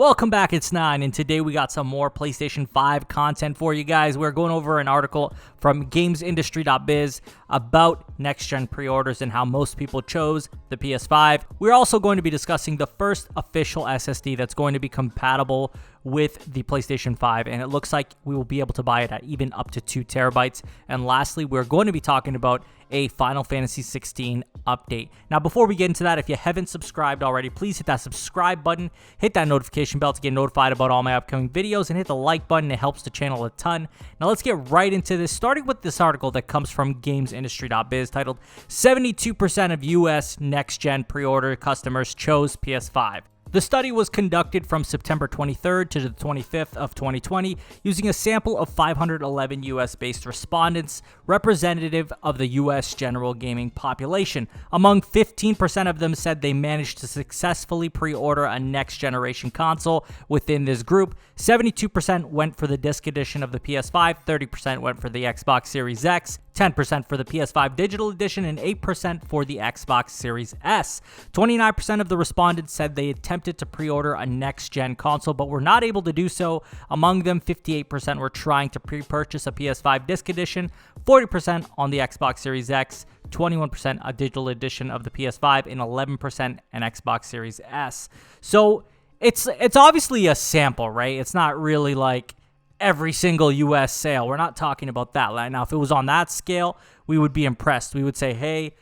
Welcome back, it's Nine, and today we got some more PlayStation 5 content for you guys. We're going over an article from gamesindustry.biz about next-gen pre-orders and how most people chose the PS5. We're also going to be discussing the first official SSD that's going to be compatible with the PlayStation 5, and it looks like we will be able to buy it at even up to 2 terabytes. And lastly, we're going to be talking about a Final Fantasy 16 update. Now, before we get into that, if you haven't subscribed already, please hit that subscribe button, hit that notification bell to get notified about all my upcoming videos, and hit the like button. It helps the channel a ton. Now, let's get right into this, starting with this article that comes from gamesindustry.biz titled 72% of US next-gen pre-order customers chose PS5. The study was conducted from September 23rd to the 25th of 2020 using a sample of 511 US-based respondents representative of the US general gaming population. Among 15% of them said they managed to successfully pre-order a next-generation console within this group. 72% went for the disc edition of the PS5, 30% went for the Xbox Series X, 10% for the PS5 Digital Edition, and 8% for the Xbox Series S. 29% of the respondents said they attempted to pre-order a next-gen console but were not able to do so. Among them, 58% were trying to pre-purchase a PS5 Disc Edition, 40% on the Xbox Series X, 21% a Digital Edition of the PS5, and 11% an Xbox Series S. So it's obviously a sample, right? It's not really like every single US sale. We're not talking about that. Now, if it was on that scale, we would be impressed. We would say, hey,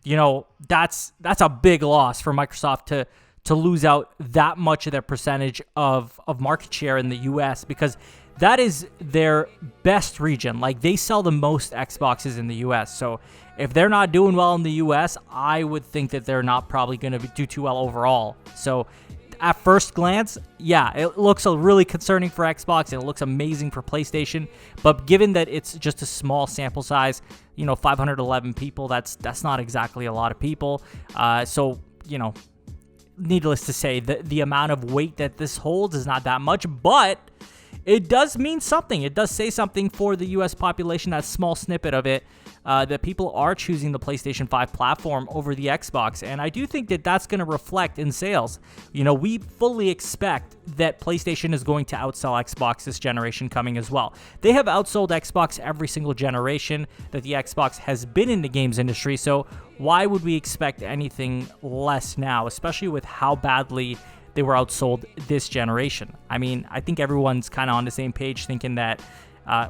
you know, that's a big loss for Microsoft to lose out that much of their percentage of market share in the US, because that is their best region. Like, they sell the most Xboxes in the US. So if they're not doing well in the US, I would think that they're not probably going to do too well overall. So at first glance, yeah, it looks really concerning for Xbox, and it looks amazing for PlayStation. But given that it's just a small sample size, 511 people, that's not exactly a lot of people. So, needless to say, the amount of weight that this holds is not that much, but it does mean something. It does say something for the U.S. population, that small snippet of it, that people are choosing the PlayStation 5 platform over the Xbox. And I do think that that's going to reflect in sales. We fully expect that PlayStation is going to outsell Xbox this generation coming as well. They have outsold Xbox every single generation that the Xbox has been in the games industry. So why would we expect anything less now, especially with how badly they were outsold this generation? I mean, I think everyone's kind of on the same page thinking that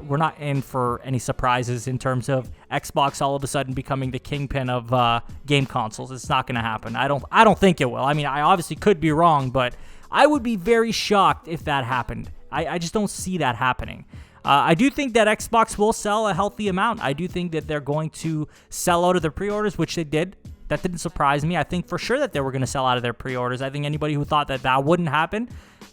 we're not in for any surprises in terms of Xbox all of a sudden becoming the kingpin of game consoles. It's not going to happen. I don't think it will. I mean, I obviously could be wrong, but I would be very shocked if that happened. I just don't see that happening. I do think that Xbox will sell a healthy amount. I do think that they're going to sell out of their pre-orders, which they did. That didn't surprise me. I think for sure that they were going to sell out of their pre-orders. I think anybody who thought that wouldn't happen,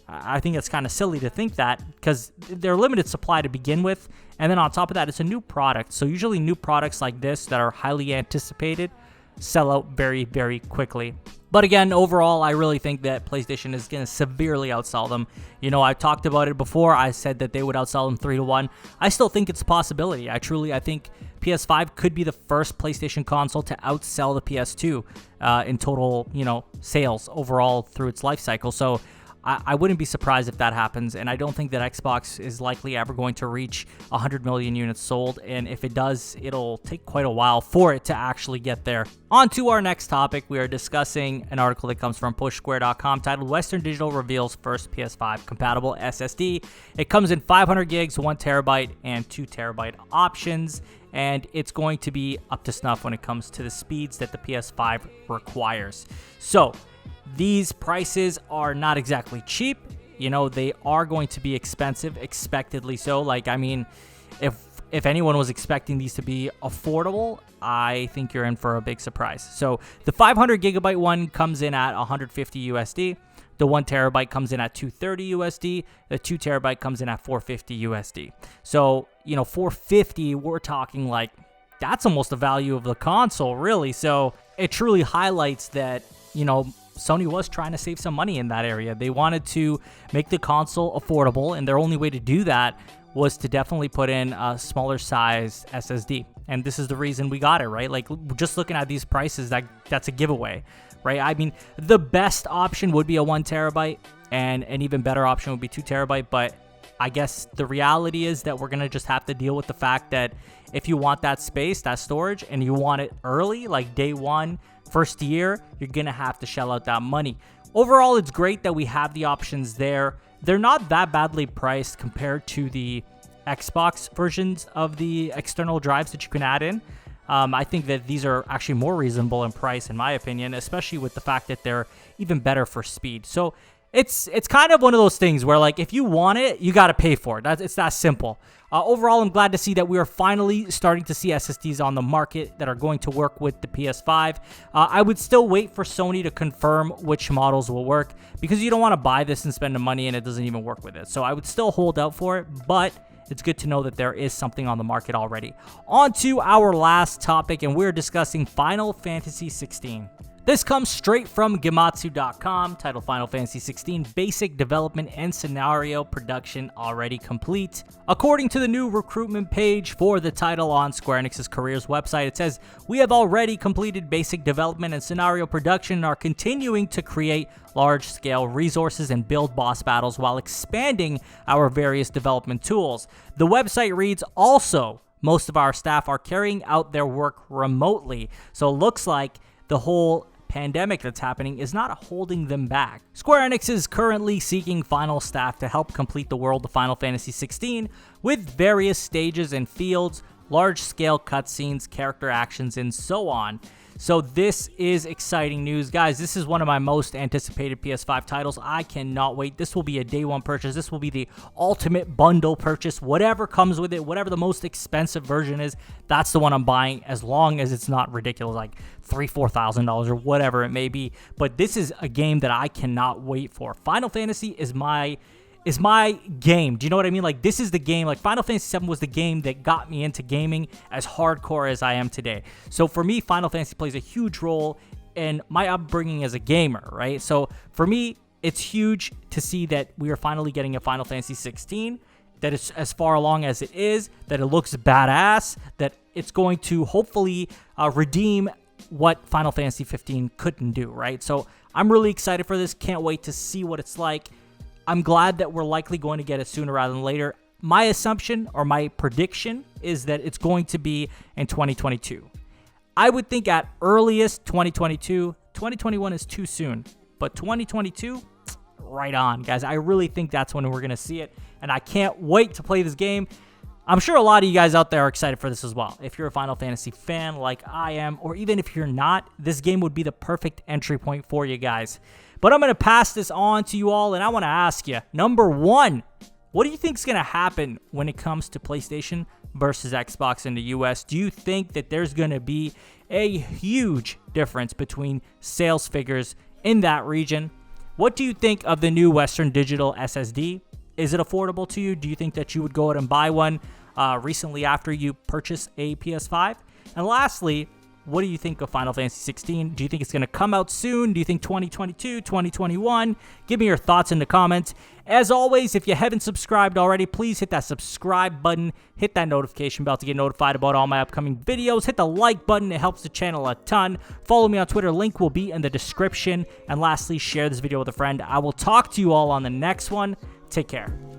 I think it's kind of silly to think that, because they're limited supply to begin with. And then on top of that, it's a new product. So usually new products like this that are highly anticipated sell out very, very quickly. But again, overall, I really think that PlayStation is going to severely outsell them. I talked about it before. I said that they would outsell them 3-1. I still think it's a possibility. I think PS5 could be the first PlayStation console to outsell the PS2 in total, sales overall through its life cycle. So I wouldn't be surprised if that happens, and I don't think that Xbox is likely ever going to reach 100 million units sold, and if it does, it'll take quite a while for it to actually get there. On to our next topic. We are discussing an article that comes from pushsquare.com titled Western Digital Reveals First PS5 Compatible SSD. It comes in 500 gigs, 1 terabyte, and 2 terabyte options, and it's going to be up to snuff when it comes to the speeds that the PS5 requires. So these prices are not exactly cheap. They are going to be expensive, expectedly so. Like, I mean, if anyone was expecting these to be affordable, I think you're in for a big surprise. So the 500 gigabyte one comes in at 150 USD. The 1 terabyte comes in at 230 USD. The 2 terabyte comes in at 450 USD. So, 450, we're talking like, that's almost the value of the console, really. So it truly highlights that, Sony was trying to save some money in that area. They wanted to make the console affordable, and their only way to do that was to definitely put in a smaller size SSD. and this is the reason we got it, right? Like, just looking at these prices, that's a giveaway, right? I mean, the best option would be a 1 terabyte, and an even better option would be 2 terabyte, but I guess the reality is that we're going to just have to deal with the fact that if you want that space, that storage, and you want it early, like day one, first year, you're going to have to shell out that money. Overall, it's great that we have the options there. They're not that badly priced compared to the Xbox versions of the external drives that you can add in. I think that these are actually more reasonable in price, in my opinion, especially with the fact that they're even better for speed. So it's kind of one of those things where, like, if you want it, you got to pay for it. It's that simple. Overall, I'm glad to see that we are finally starting to see SSDs on the market that are going to work with the PS5. I would still wait for Sony to confirm which models will work, because you don't want to buy this and spend the money and it doesn't even work with it. So I would still hold out for it, but it's good to know that there is something on the market already. On to our last topic, and we're discussing Final Fantasy 16. This comes straight from Gematsu.com, titled Final Fantasy 16 Basic Development and Scenario Production Already Complete. According to the new recruitment page for the title on Square Enix's careers website, it says, "We have already completed basic development and scenario production and are continuing to create large-scale resources and build boss battles while expanding our various development tools." The website reads, "Also, most of our staff are carrying out their work remotely." So it looks like the whole pandemic that's happening is not holding them back. Square Enix is currently seeking final staff to help complete the world of Final Fantasy 16 with various stages and fields, large-scale cutscenes, character actions, and so on. So this is exciting news. Guys, this is one of my most anticipated PS5 titles. I cannot wait. This will be a day one purchase. This will be the ultimate bundle purchase. Whatever comes with it, whatever the most expensive version is, that's the one I'm buying, as long as it's not ridiculous, like $3,000-$4,000 or whatever it may be. But this is a game that I cannot wait for. Final Fantasy is my game. Do you know what I mean? Like, this is the game. Like, Final Fantasy VII was the game that got me into gaming as hardcore as I am today. So for me, Final Fantasy plays a huge role in my upbringing as a gamer, right? So for me, it's huge to see that we are finally getting a Final Fantasy 16, that it's as far along as it is, that it looks badass, that it's going to hopefully redeem what Final Fantasy 15 couldn't do, right? So I'm really excited for this. Can't wait to see what it's like. I'm glad that we're likely going to get it sooner rather than later. My assumption or my prediction is that it's going to be in 2022. I would think at earliest 2022. 2021 is too soon, but 2022, right on, guys. I really think that's when we're going to see it, and I can't wait to play this game. I'm sure a lot of you guys out there are excited for this as well. If you're a Final Fantasy fan like I am, or even if you're not, this game would be the perfect entry point for you guys. But I'm going to pass this on to you all, and I want to ask you, number one, what do you think is going to happen when it comes to PlayStation versus Xbox in the US? Do you think that there's going to be a huge difference between sales figures in that region? What do you think of the new Western Digital SSD? Is it affordable to you? Do you think that you would go out and buy one recently after you purchase a PS5? And lastly, what do you think of Final Fantasy 16? Do you think it's going to come out soon? Do you think 2022, 2021? Give me your thoughts in the comments. As always, if you haven't subscribed already, please hit that subscribe button. Hit that notification bell to get notified about all my upcoming videos. Hit the like button. It helps the channel a ton. Follow me on Twitter. Link will be in the description. And lastly, share this video with a friend. I will talk to you all on the next one. Take care.